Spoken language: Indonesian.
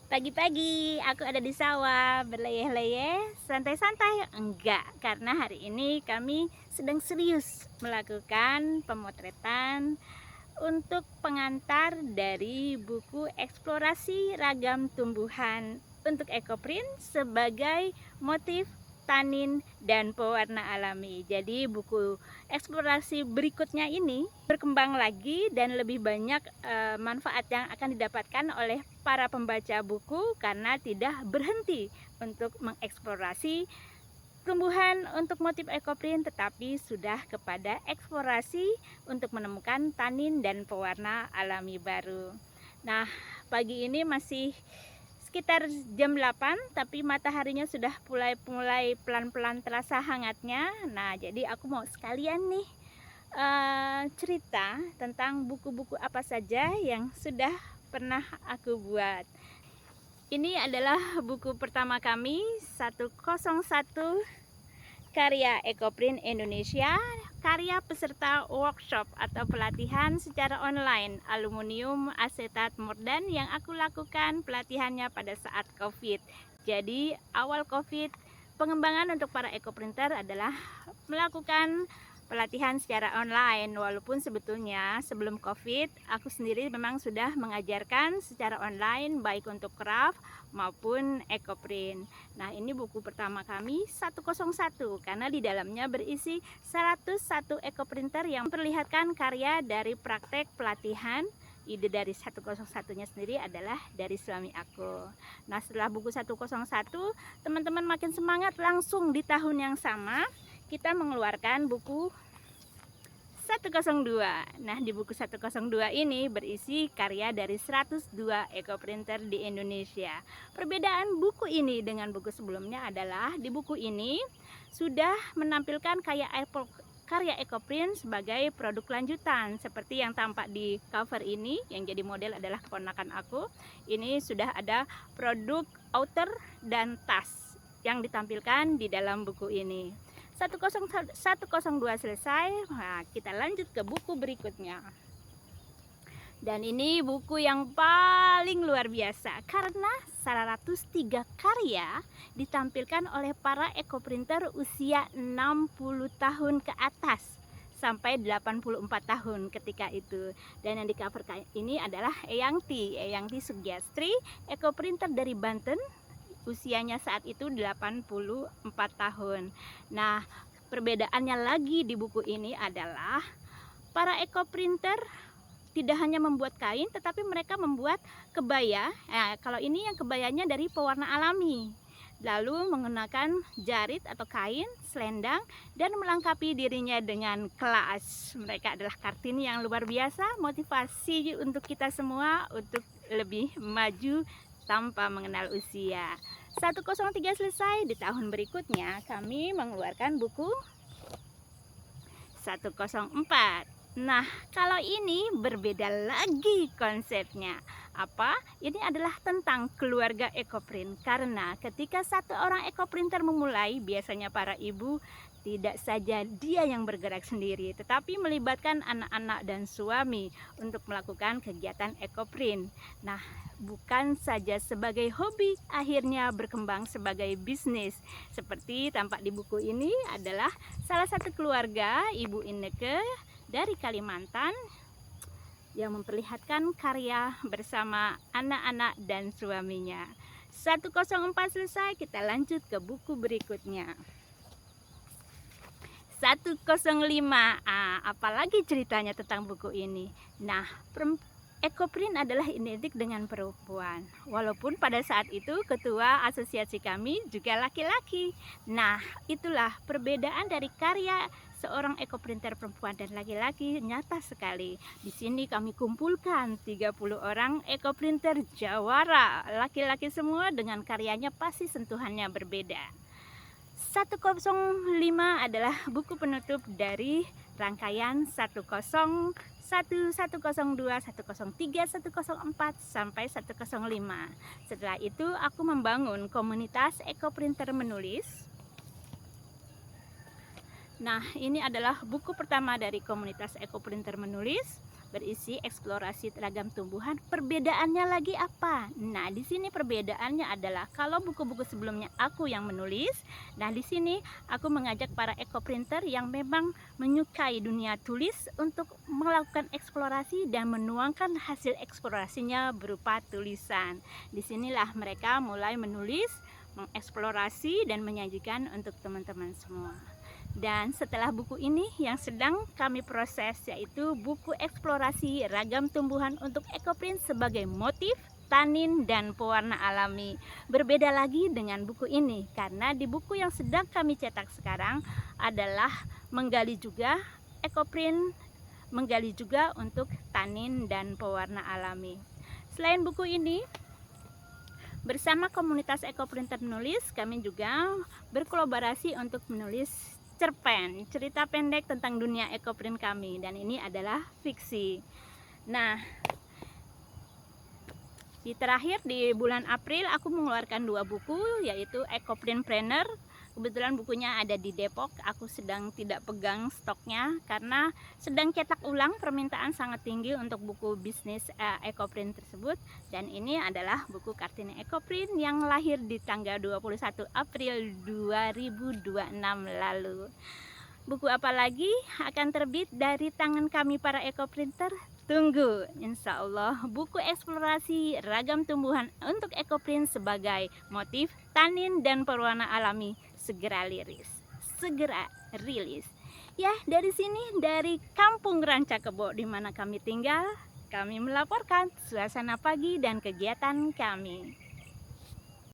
Pagi-pagi aku ada di sawah berleyeh-leyeh, santai-santai. Enggak, karena hari ini kami sedang serius melakukan pemotretan untuk pengantar dari buku eksplorasi ragam tumbuhan untuk ekoprint sebagai motif tanin dan pewarna alami. Jadi buku eksplorasi berikutnya ini berkembang lagi dan lebih banyak manfaat yang akan didapatkan oleh para pembaca buku karena tidak berhenti untuk mengeksplorasi tumbuhan untuk motif ekoprint, tetapi sudah kepada eksplorasi untuk menemukan tanin dan pewarna alami baru. Nah, pagi ini masih sekitar jam 8, tapi mataharinya sudah mulai pelan-pelan terasa hangatnya. Nah, jadi aku mau sekalian nih cerita tentang buku-buku apa saja yang sudah pernah aku buat. Ini adalah buku pertama kami, 101 karya Ekoprint Indonesia, karya peserta workshop atau pelatihan secara online aluminium asetat mordan yang aku lakukan pelatihannya pada saat COVID. Jadi awal COVID, pengembangan untuk para ekoprinter adalah melakukan pelatihan secara online, walaupun sebetulnya sebelum COVID aku sendiri memang sudah mengajarkan secara online baik untuk craft maupun ekoprint. Nah, ini buku pertama kami 101 karena di dalamnya berisi 101 ekoprinter yang memperlihatkan karya dari praktek pelatihan. Ide dari 101-nya sendiri adalah dari suami aku. Nah, setelah buku 101, teman-teman makin semangat, langsung di tahun yang sama kita mengeluarkan buku 102. Nah, di buku 102 ini berisi karya dari 102 ekoprinter di Indonesia. Perbedaan buku ini dengan buku sebelumnya adalah di buku ini sudah menampilkan karya ekoprint sebagai produk lanjutan, seperti yang tampak di cover ini. Yang jadi model adalah keponakan aku. Ini sudah ada produk outer dan tas yang ditampilkan di dalam buku ini. 102 selesai. Nah, kita lanjut ke buku berikutnya. Dan ini buku yang paling luar biasa karena 103 karya ditampilkan oleh para ekoprinter usia 60 tahun ke atas sampai 84 tahun ketika itu. Dan yang di cover ini adalah Eyangti Sugiastri, ekoprinter dari Banten. Usianya saat itu 84 tahun. Nah, perbedaannya lagi di buku ini adalah para ekoprinter tidak hanya membuat kain, tetapi mereka membuat kebaya. Nah, kalau ini yang kebayanya dari pewarna alami, lalu menggunakan jarit atau kain, selendang, dan melengkapi dirinya dengan kelas. Mereka adalah Kartini yang luar biasa, motivasi untuk kita semua untuk lebih maju tanpa mengenal usia. 103 selesai. Di tahun berikutnya kami mengeluarkan buku 104. Nah, kalau ini berbeda lagi konsepnya. Apa? Ini adalah tentang keluarga ekoprint. Karena ketika satu orang ekoprinter memulai, biasanya para ibu tidak saja dia yang bergerak sendiri, tetapi melibatkan anak-anak dan suami untuk melakukan kegiatan ekoprint. Nah, bukan saja sebagai hobi, akhirnya berkembang sebagai bisnis. Seperti tampak di buku ini adalah salah satu keluarga, Ibu Inneke dari Kalimantan, yang memperlihatkan karya bersama anak-anak dan suaminya. 104 selesai, kita lanjut ke buku berikutnya. 105. Apalagi ceritanya tentang buku ini. Nah, ekoprint adalah identik dengan perempuan. Walaupun pada saat itu ketua asosiasi kami juga laki-laki. Nah, itulah perbedaan dari karya seorang ekoprinter perempuan dan laki-laki nyata sekali. Di sini kami kumpulkan 30 orang ekoprinter jawara, laki-laki semua dengan karyanya pasti sentuhannya berbeda. 105 adalah buku penutup dari rangkaian 101, 102, 103, 104 sampai 105. Setelah itu aku membangun komunitas ekoprinter menulis. Nah, ini adalah buku pertama dari komunitas ekoprinter menulis. berisi eksplorasi ragam tumbuhan. Perbedaannya lagi apa? Nah, di sini perbedaannya adalah kalau buku-buku sebelumnya aku yang menulis, nah di sini aku mengajak para ekoprinter yang memang menyukai dunia tulis untuk melakukan eksplorasi dan menuangkan hasil eksplorasinya berupa tulisan. Disinilah mereka mulai menulis, mengeksplorasi dan menyajikan untuk teman-teman semua. Dan setelah buku ini yang sedang kami proses, yaitu buku eksplorasi ragam tumbuhan untuk ekoprint sebagai motif, tanin, dan pewarna alami. Berbeda lagi dengan buku ini, karena di buku yang sedang kami cetak sekarang adalah menggali juga ekoprint, menggali juga untuk tanin dan pewarna alami. Selain buku ini, bersama komunitas ekoprinter menulis, kami juga berkolaborasi untuk menulis cerpen, cerita pendek tentang dunia ekoprint kami, dan ini adalah fiksi. Nah, di bulan April aku mengeluarkan 2 buku, yaitu Ekoprint Planner. Kebetulan bukunya ada di Depok, aku sedang tidak pegang stoknya karena sedang cetak ulang, permintaan sangat tinggi untuk buku bisnis ekoprint tersebut. Dan ini adalah buku Kartini Ekoprint yang lahir di tanggal 21 April 2026 lalu. Buku apa lagi akan terbit dari tangan kami para ekoprinter? Tunggu, insya Allah buku eksplorasi ragam tumbuhan untuk ekoprint sebagai motif, tanin, dan pewarna alami segera rilis. Ya, dari sini, dari Kampung Ranca Kebo di mana kami tinggal, kami melaporkan suasana pagi dan kegiatan kami.